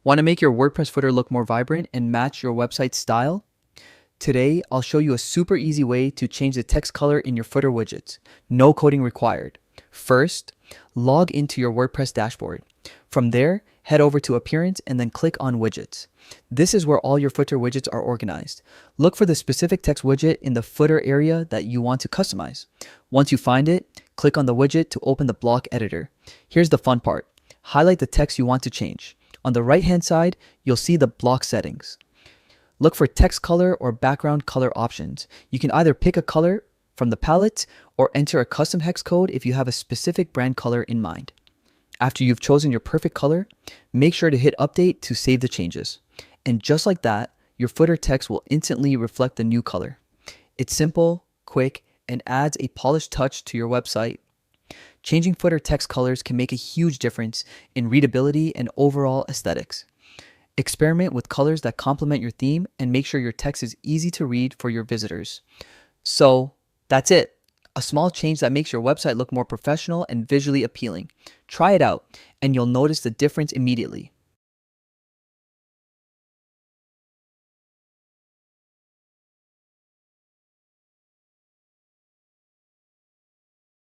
Want to make your WordPress footer look more vibrant and match your website's style? Today, I'll show you a super easy way to change the text color in your footer widgets. No coding required. First, log into your WordPress dashboard. From there, head over to Appearance and then click on Widgets. This is where all your footer widgets are organized. Look for the specific text widget in the footer area that you want to customize. Once you find it, click on the widget to open the block editor. Here's the fun part. Highlight the text you want to change. On the right-hand side, you'll see the block settings. Look for text color or background color options. You can either pick a color from the palette or enter a custom hex code if you have a specific brand color in mind. After you've chosen your perfect color, make sure to hit update to save the changes. And just like that, your footer text will instantly reflect the new color. It's simple, quick, and adds a polished touch to your website. Changing footer text colors can make a huge difference in readability and overall aesthetics. Experiment with colors that complement your theme and make sure your text is easy to read for your visitors. So that's it. A small change that makes your website look more professional and visually appealing. Try it out and you'll notice the difference immediately.